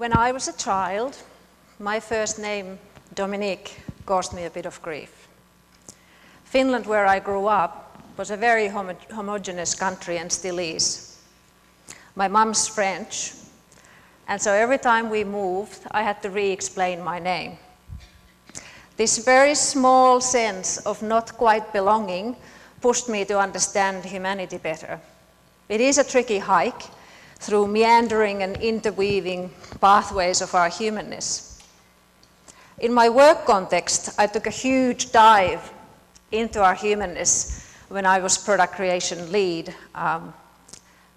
When I was a child, my first name, Dominique, caused me a bit of grief. Finland, where I grew up, was a very homogeneous country and still is. My mom's French, and so every time we moved, I had to re-explain my name. This very small sense of not quite belonging pushed me to understand humanity better. It is a tricky hike through meandering and interweaving pathways of our humanness. In my work context, I took a huge dive into our humanness when I was product creation lead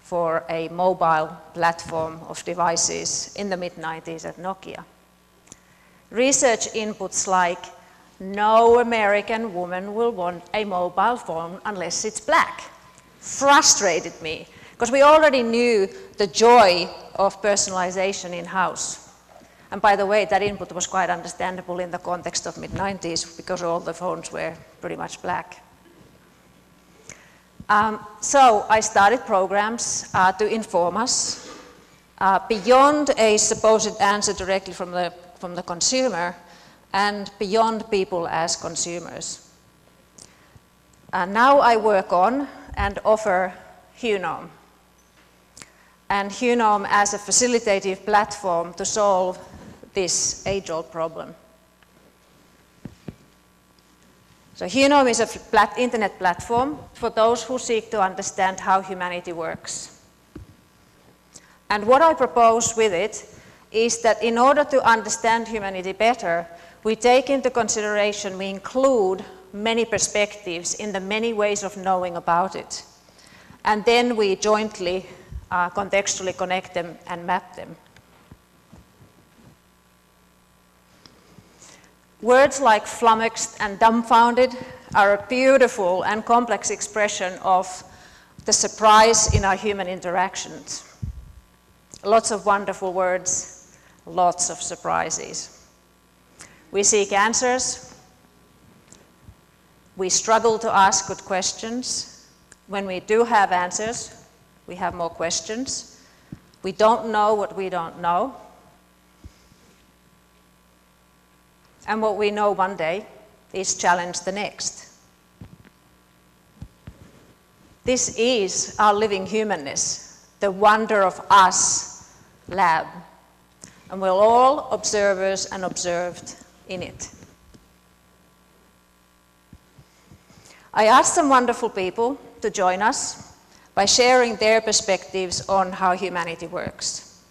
for a mobile platform of devices in the mid-90s at Nokia. Research inputs like, no American woman will want a mobile phone unless it's black, frustrated me, because we already knew the joy of personalization in-house. And by the way, that input was quite understandable in the context of mid-90s because all the phones were pretty much black. So I started programs to inform us beyond a supposed answer directly from the consumer and beyond people as consumers. Now I work on and offer Hunome. And Hunome as a facilitative platform to solve this age-old problem. So Hunome is an internet platform for those who seek to understand how humanity works. And what I propose with it is that in order to understand humanity better, we take into consideration, we include many perspectives in the many ways of knowing about it. And then we jointly, contextually connect them and map them. Words like flummoxed and dumbfounded are a beautiful and complex expression of the surprise in our human interactions. Lots of wonderful words, lots of surprises. We seek answers. We struggle to ask good questions. When we do have answers, we have more questions. We don't know what we don't know. And what we know one day is challenge the next. This is our living humanness, the wonder of us lab. And we're all observers and observed in it. I asked some wonderful people to join us by sharing their perspectives on how humanity works.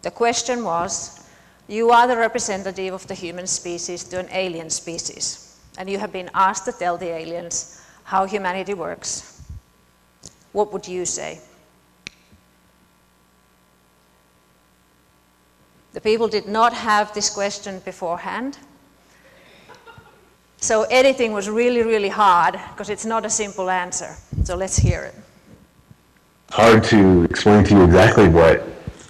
The question was, you are the representative of the human species to an alien species, and you have been asked to tell the aliens how humanity works. What would you say? The people did not have this question beforehand, so editing was really, really hard because it's not a simple answer. So let's hear it. Hard to explain to you exactly what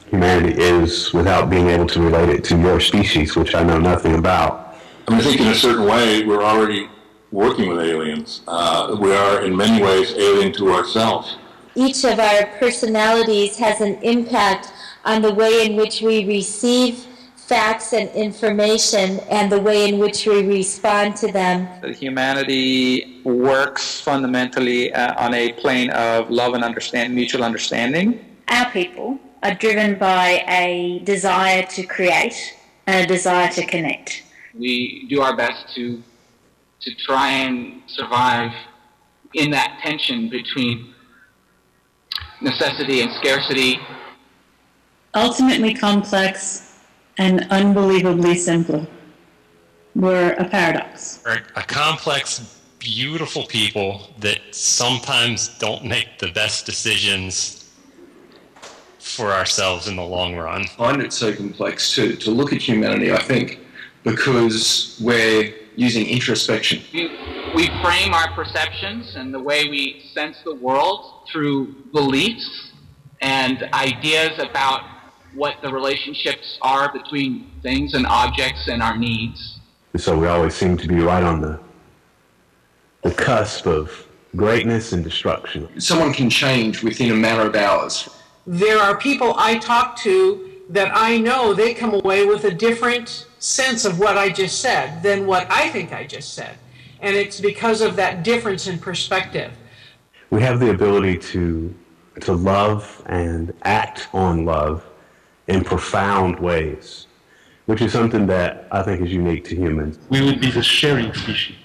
humanity is without being able to relate it to your species, which I know nothing about. I think in a certain way we're already working with aliens. We are in many ways alien to ourselves. Each of our personalities has an impact on the way in which we receive facts and information and the way in which we respond to them. Humanity works fundamentally on a plane of love and mutual understanding. Our people are driven by a desire to create and a desire to connect. We do our best to try and survive in that tension between necessity and scarcity. Ultimately complex and unbelievably simple. We're a paradox. We're a complex, beautiful people that sometimes don't make the best decisions for ourselves in the long run. I find it so complex to look at humanity, I think, because we're using introspection. We frame our perceptions and the way we sense the world through beliefs and ideas about what the relationships are between things and objects and our needs. So we always seem to be right on the cusp of greatness and destruction. Someone can change within a matter of hours. There are people I talk to that I know they come away with a different sense of what I just said than what I think I just said. And it's because of that difference in perspective. We have the ability to love and act on love in profound ways, which is something that I think is unique to humans. We would be the sharing species,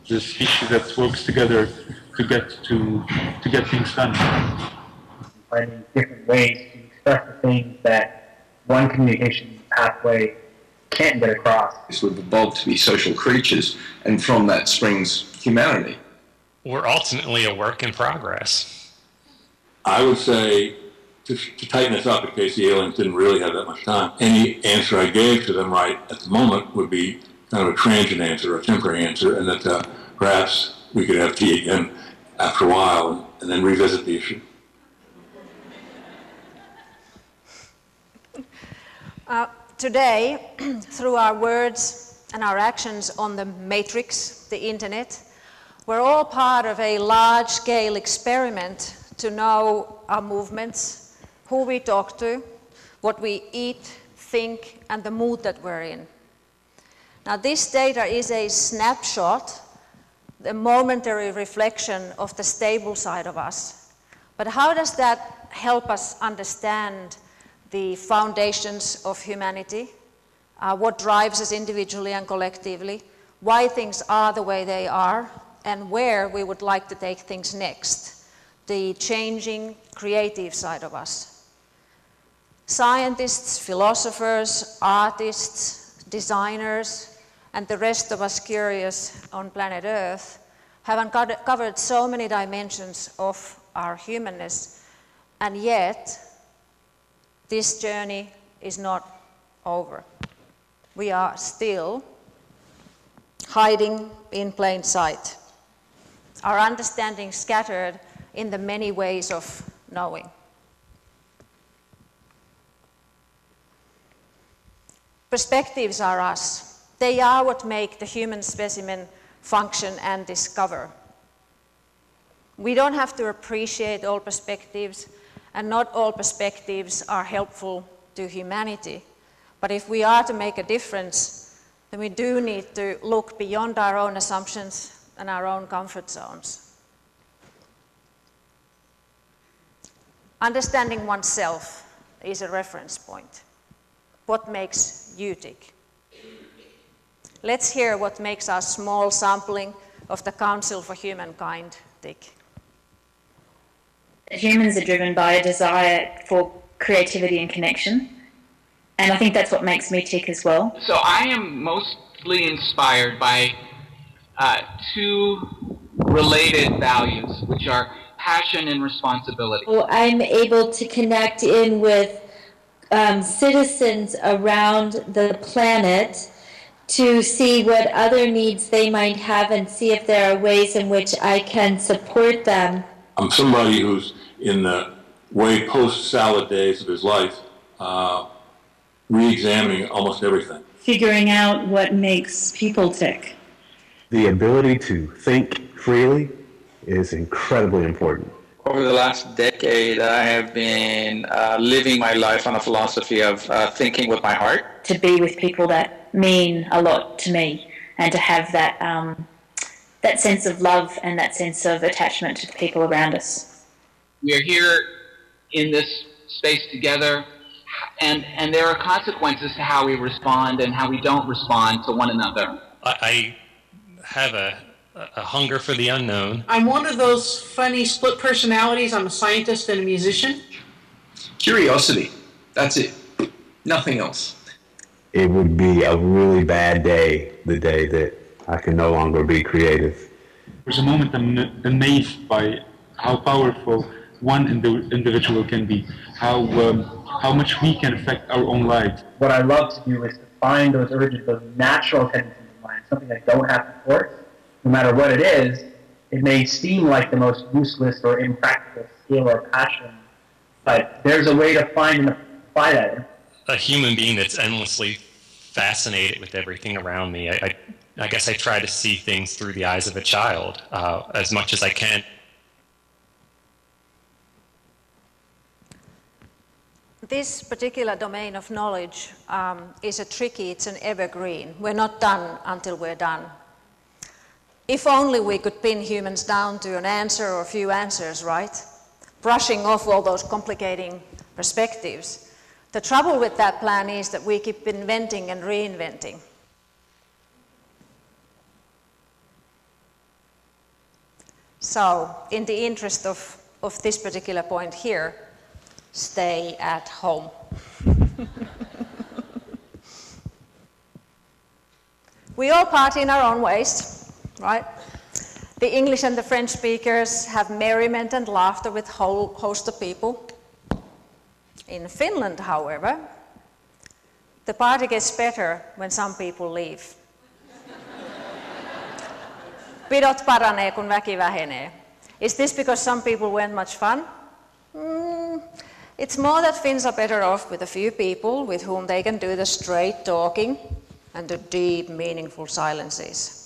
the species that works together to get things done. Finding different ways to express the things that one communication pathway can't get across. We've evolved to be social creatures, and from that springs humanity. We're ultimately a work in progress. I would say, to tighten this up in case the aliens didn't really have that much time, any answer I gave to them right at the moment would be kind of a transient answer, a temporary answer, and that perhaps we could have tea again after a while and then revisit the issue. Today, through our words and our actions on the matrix, the internet, we're all part of a large-scale experiment to know our movements, who we talk to, what we eat, think, and the mood that we're in. Now, this data is a snapshot, a momentary reflection of the stable side of us. But how does that help us understand the foundations of humanity, what drives us individually and collectively, why things are the way they are, and where we would like to take things next, the changing, creative side of us. Scientists, philosophers, artists, designers, and the rest of us curious on planet Earth have uncovered so many dimensions of our humanness, and yet this journey is not over. We are still hiding in plain sight. Our understanding scattered in the many ways of knowing. Perspectives are us. They are what make the human specimen function and discover. We don't have to appreciate all perspectives, and not all perspectives are helpful to humanity. But if we are to make a difference, then we do need to look beyond our own assumptions and our own comfort zones. Understanding oneself is a reference point. What makes you tick? Let's hear what makes our small sampling of the Council for Humankind tick. Humans are driven by a desire for creativity and connection, and I think that's what makes me tick as well. So I am mostly inspired by two related values, which are passion and responsibility. So I'm able to connect in with citizens around the planet to see what other needs they might have and see if there are ways in which I can support them. I'm somebody who's in the way post-salad days of his life, re-examining almost everything. Figuring out what makes people tick. The ability to think freely is incredibly important. Over the last decade, I have been living my life on a philosophy of thinking with my heart. To be with people that mean a lot to me, and to have that, that sense of love and that sense of attachment to the people around us. We are here in this space together, and there are consequences to how we respond and how we don't respond to one another. I have a hunger for the unknown. I'm one of those funny split personalities. I'm a scientist and a musician. Curiosity. That's it. Nothing else. It would be a really bad day, the day that I can no longer be creative. There's a moment I'm amazed by how powerful one individual can be, how much we can affect our own lives. What I love to do is to find those urges, those natural tendencies of mine, something I don't have to force. No matter what it is, it may seem like the most useless or impractical skill or passion, but there's a way to find and apply that. A human being that's endlessly fascinated with everything around me. I guess I try to see things through the eyes of a child as much as I can. this particular domain of knowledge is it's an evergreen. We're not done until we're done. If only we could pin humans down to an answer or a few answers, right? Brushing off all those complicating perspectives. The trouble with that plan is that we keep inventing and reinventing. So, in the interest of this particular point here, stay at home. We all party in our own ways, right? The English and the French speakers have merriment and laughter with a whole host of people. In Finland, however, the party gets better when some people leave. Pidot paranee, kun väki vähenee. Is this because some people weren't much fun? It's more that Finns are better off with a few people with whom they can do the straight talking and the deep, meaningful silences.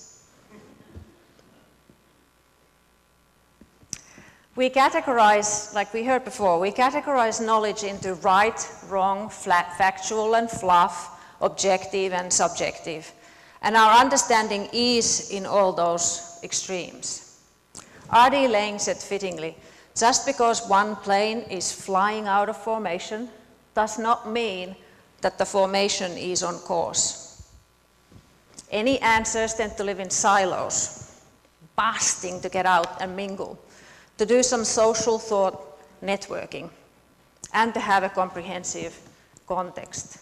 We categorize, like we heard before, we categorize knowledge into right, wrong, factual and fluff, objective and subjective. And our understanding is in all those extremes. R.D. Laing said fittingly, just because one plane is flying out of formation does not mean that the formation is on course. Any answers tend to live in silos, busting to get out and mingle, to do some social thought networking, and to have a comprehensive context.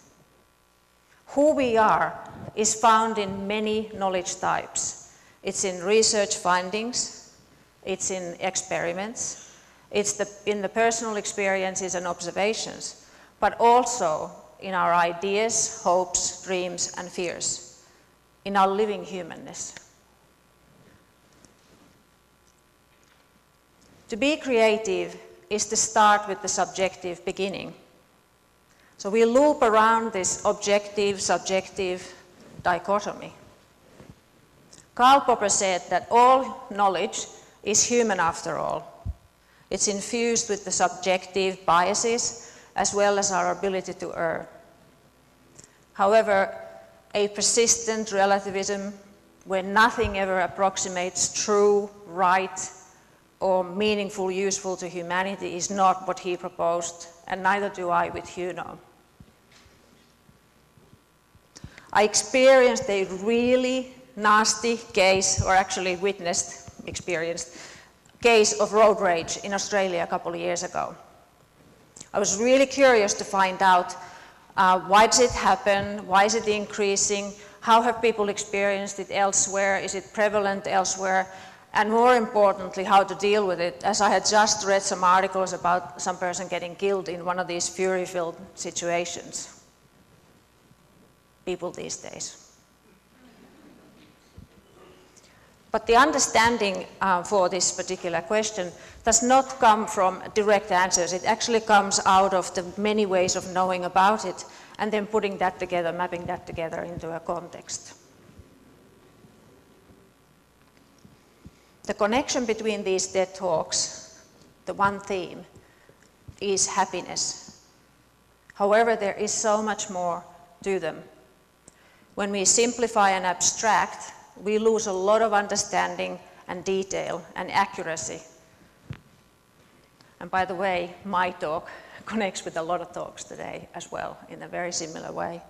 Who we are is found in many knowledge types. It's in research findings, it's in experiments, it's in the personal experiences and observations, but also in our ideas, hopes, dreams, and fears, in our living humanness. To be creative is to start with the subjective beginning. So we loop around this objective-subjective dichotomy. Karl Popper said that all knowledge is human after all. It's infused with the subjective biases as well as our ability to err. However, a persistent relativism where nothing ever approximates true, right, or meaningful, useful to humanity is not what he proposed, and neither do I with Hunome. I experienced a really nasty case, or actually experienced case of road rage in Australia a couple of years ago. I was really curious to find out why does it happen, why is it increasing, how have people experienced it elsewhere, is it prevalent elsewhere, and more importantly, how to deal with it, as I had just read some articles about some person getting killed in one of these fury-filled situations. People these days. But the understanding for this particular question does not come from direct answers. It actually comes out of the many ways of knowing about it and then putting that together, mapping that together into a context. The connection between these TED Talks, the one theme, is happiness. However, there is so much more to them. When we simplify and abstract, we lose a lot of understanding and detail and accuracy. And by the way, my talk connects with a lot of talks today as well in a very similar way.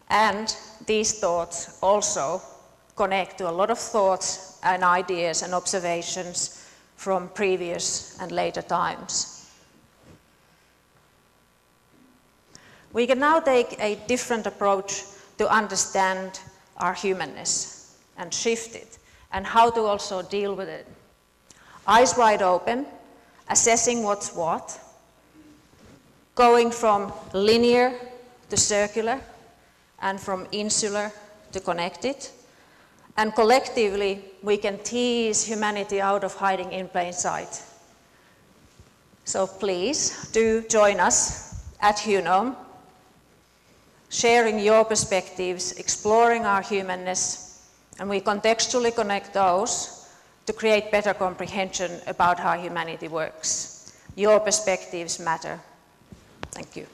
And these thoughts also connect to a lot of thoughts and ideas and observations from previous and later times. We can now take a different approach to understand our humanness and shift it, and how to also deal with it. Eyes wide open, assessing what's what, going from linear to circular, and from insular to connected. And collectively, we can tease humanity out of hiding in plain sight. So please do join us at Hunome, sharing your perspectives, exploring our humanness, and we contextually connect those to create better comprehension about how humanity works. Your perspectives matter. Thank you.